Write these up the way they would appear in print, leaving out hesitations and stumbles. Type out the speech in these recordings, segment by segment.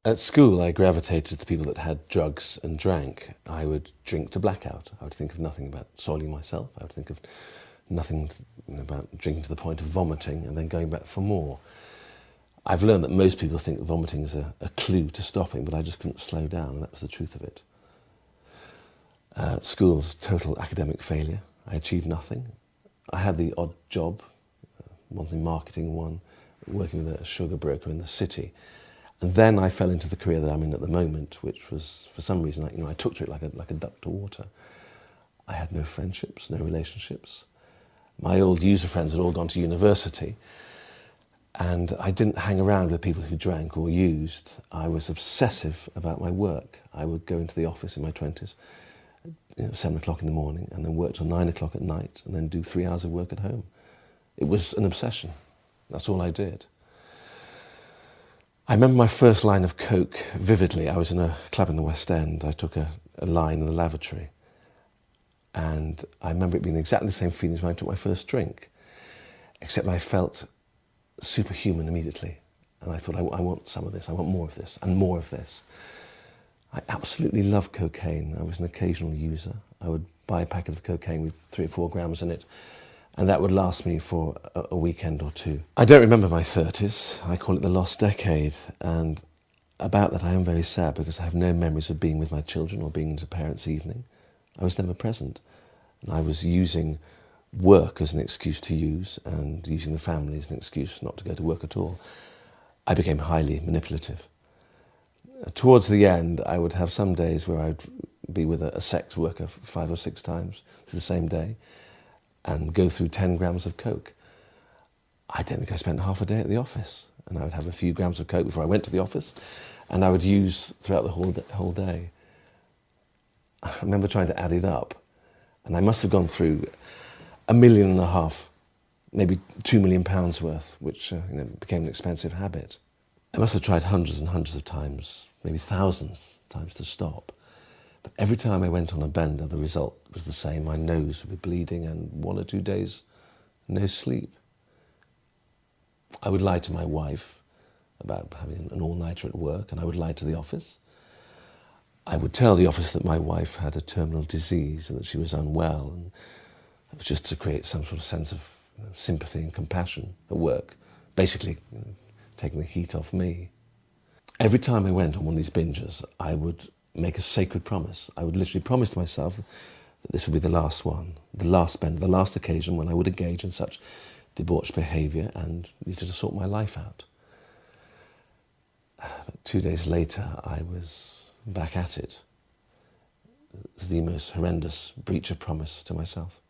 At school, I gravitated to people that had drugs and drank. I would drink to blackout. I would think of nothing about soiling myself. I would think of nothing about drinking to the point of vomiting and then going back for more. I've learned that most people think vomiting is a clue to stopping, but I just couldn't slow down, and that was the truth of it. At school was total academic failure. I achieved nothing. I had the odd job, one in marketing, one working with a sugar broker in the city. And then I fell into the career that I'm in at the moment, which was, for some reason, I took to it like a duck to water. I had no friendships, no relationships. My old user friends had all gone to university, and I didn't hang around with people who drank or used. I was obsessive about my work. I would go into the office in my 20s, 7 o'clock in the morning, and then work till 9 o'clock at night, and then do 3 hours of work at home. It was an obsession. That's all I did. I remember my first line of coke vividly. I was in a club in the West End. I took a line in the lavatory. And I remember it being exactly the same feelings when I took my first drink, except I felt superhuman immediately. And I thought, I want some of this. I want more of this and more of this. I absolutely love cocaine. I was an occasional user. I would buy a packet of cocaine with 3 or 4 grams in it, and that would last me for a weekend or two. I don't remember my 30s. I call it the lost decade. And about that I am very sad, because I have no memories of being with my children or being at a parents' evening. I was never present. And I was using work as an excuse to use, and using the family as an excuse not to go to work at all. I became highly manipulative. Towards the end, I would have some days where I'd be with a sex worker 5 or 6 times the same day, and go through 10 grams of coke. I don't think I spent half a day at the office, and I would have a few grams of coke before I went to the office, and I would use throughout the whole day. I remember trying to add it up, and I must have gone through £1.5 million, maybe £2 million worth, which became an expensive habit. I must have tried hundreds and hundreds of times, maybe thousands of times to stop. But every time I went on a bender, the result was the same. My nose would be bleeding, and 1 or 2 days, no sleep. I would lie to my wife about having an all-nighter at work, and I would lie to the office. I would tell the office that my wife had a terminal disease and that she was unwell, and it was just to create some sort of sense of sympathy and compassion at work, basically taking the heat off me. Every time I went on one of these binges, I would make a sacred promise. I would literally promise to myself that this would be the last one, the last bend, the last occasion when I would engage in such debauched behaviour and needed to sort my life out. But 2 days later, I was back at it. It was the most horrendous breach of promise to myself.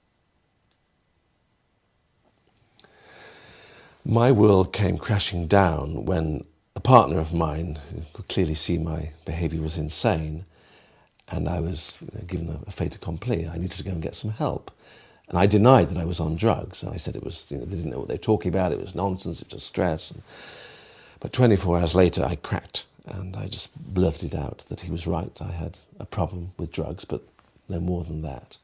My world came crashing down when a partner of mine, who could clearly see my behaviour was insane, and I was given a fait accompli. I needed to go and get some help. And I denied that I was on drugs. I said it was, they didn't know what they were talking about, it was nonsense, it was stress. But 24 hours later, I cracked, and I just blurted it out that he was right. I had a problem with drugs, but no more than that.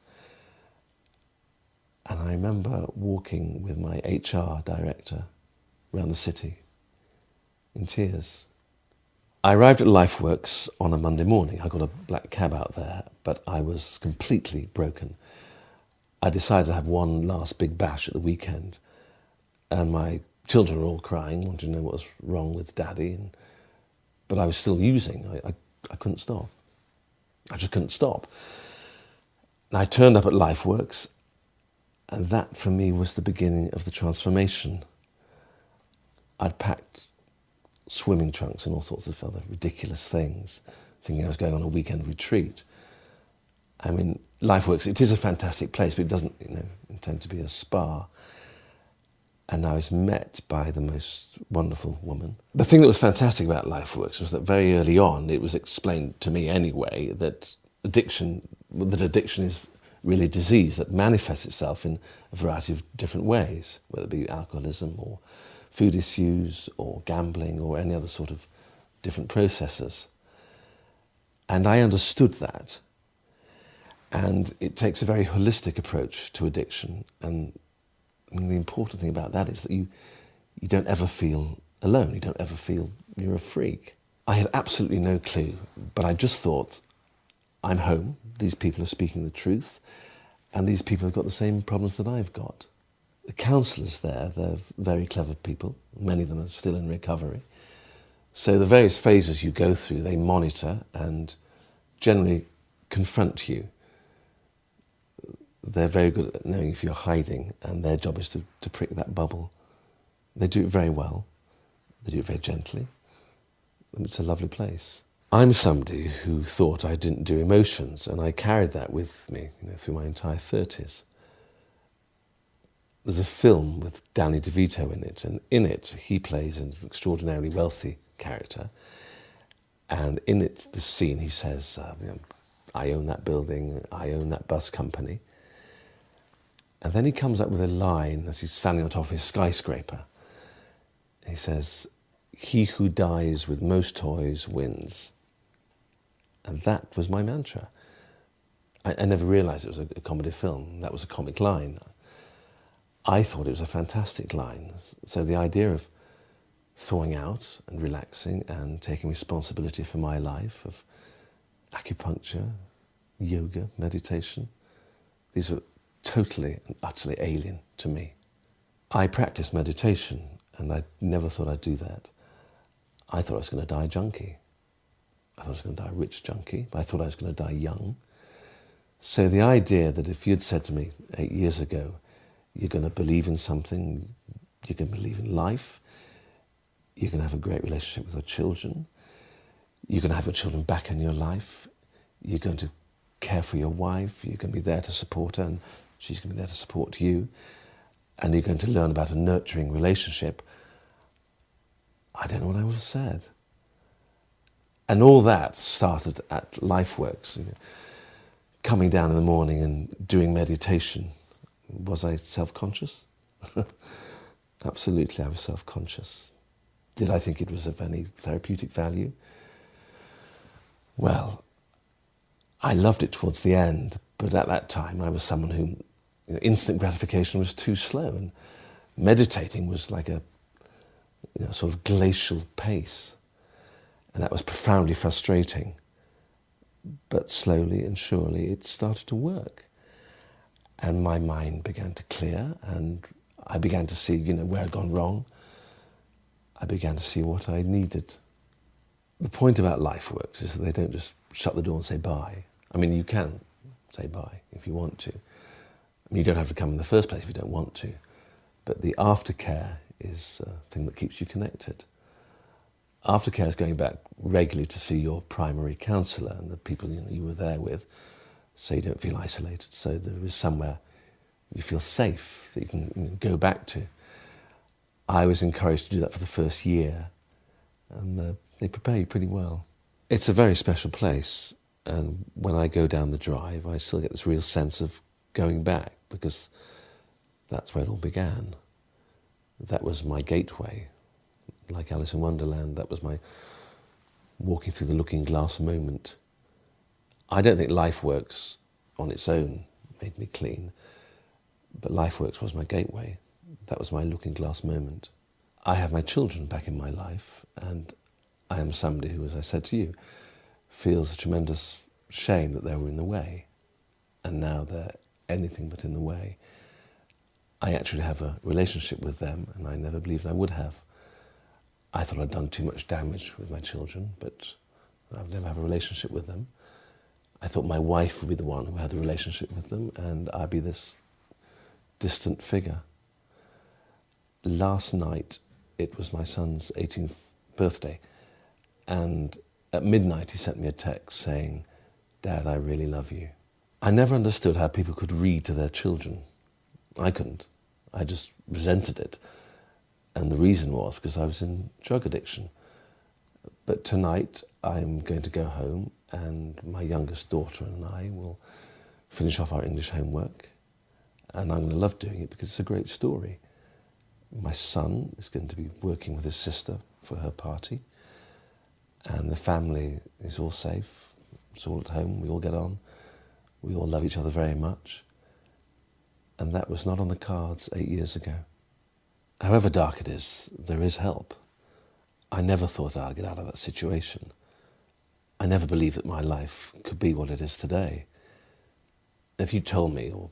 And I remember walking with my HR director around the city in tears. I arrived at LifeWorks on a Monday morning. I got a black cab out there, but I was completely broken. I decided to have one last big bash at the weekend, and my children were all crying, wanting to know what was wrong with Daddy, but I was still using. I couldn't stop. I just couldn't stop. And I turned up at LifeWorks, and that for me was the beginning of the transformation. I'd packed swimming trunks and all sorts of other ridiculous things, thinking I was going on a weekend retreat. I mean, LifeWorks, it is a fantastic place, but it doesn't intend to be a spa. And I was met by the most wonderful woman. The thing that was fantastic about LifeWorks was that very early on, it was explained to me anyway, that addiction is really a disease that manifests itself in a variety of different ways, whether it be alcoholism or food issues or gambling or any other sort of different processes. And I understood that. And it takes a very holistic approach to addiction. And I mean, the important thing about that is that you don't ever feel alone. You don't ever feel you're a freak. I had absolutely no clue, but I just thought, I'm home, these people are speaking the truth, and these people have got the same problems that I've got. The counsellors there, they're very clever people. Many of them are still in recovery. So the various phases you go through, they monitor and generally confront you. They're very good at knowing if you're hiding, and their job is to prick that bubble. They do it very well. They do it very gently. It's a lovely place. I'm somebody who thought I didn't do emotions, and I carried that with me, through my entire 30s. There's a film with Danny DeVito in it, and in it he plays an extraordinarily wealthy character. And in it, this scene, he says, I own that building, I own that bus company. And then he comes up with a line as he's standing on top of his skyscraper. He says, "He who dies with most toys wins." And that was my mantra. I never realised it was a comedy film. That was a comic line. I thought it was a fantastic line. So the idea of thawing out and relaxing and taking responsibility for my life, of acupuncture, yoga, meditation, these were totally and utterly alien to me. I practiced meditation, and I never thought I'd do that. I thought I was going to die a junkie. I thought I was going to die a rich junkie, but I thought I was going to die young. So the idea that if you'd said to me 8 years ago, you're going to believe in something, you're going to believe in life, you're going to have a great relationship with your children, you're going to have your children back in your life, you're going to care for your wife, you're going to be there to support her, and she's going to be there to support you, and you're going to learn about a nurturing relationship, I don't know what I would have said. And all that started at LifeWorks. Coming down in the morning and doing meditation. Was I self-conscious? Absolutely, I was self-conscious. Did I think it was of any therapeutic value? Well, I loved it towards the end, but at that time I was someone who instant gratification was too slow, and meditating was like a sort of glacial pace. And that was profoundly frustrating. But slowly and surely it started to work. And my mind began to clear, and I began to see, where I'd gone wrong. I began to see what I needed. The point about LifeWorks is that they don't just shut the door and say bye. I mean, you can say bye if you want to. I mean, you don't have to come in the first place if you don't want to. But the aftercare is a thing that keeps you connected. Aftercare is going back regularly to see your primary counsellor and the people you were there with, so you don't feel isolated. So there is somewhere you feel safe that you can go back to. I was encouraged to do that for the first year, and they prepare you pretty well. It's a very special place, and when I go down the drive, I still get this real sense of going back, because that's where it all began. That was my gateway. Like Alice in Wonderland, that was my walking through the looking glass moment. I don't think LifeWorks on its own made me clean, but LifeWorks was my gateway. That was my looking glass moment. I have my children back in my life, and I am somebody who, as I said to you, feels a tremendous shame that they were in the way, and now they're anything but in the way. I actually have a relationship with them, and I never believed I would have. I thought I'd done too much damage with my children, but I've never had a relationship with them. I thought my wife would be the one who had the relationship with them, and I'd be this distant figure. Last night, it was my son's 18th birthday, and at midnight he sent me a text saying, "Dad, I really love you." I never understood how people could read to their children. I couldn't. I just resented it. And the reason was because I was in drug addiction. But tonight I'm going to go home, and my youngest daughter and I will finish off our English homework. And I'm going to love doing it because it's a great story. My son is going to be working with his sister for her party. And the family is all safe. It's all at home. We all get on. We all love each other very much. And that was not on the cards 8 years ago. However dark it is, there is help. I never thought I'd get out of that situation. I never believed that my life could be what it is today. If you told me or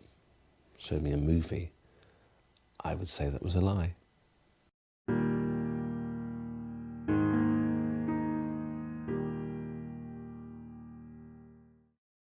showed me a movie, I would say that was a lie.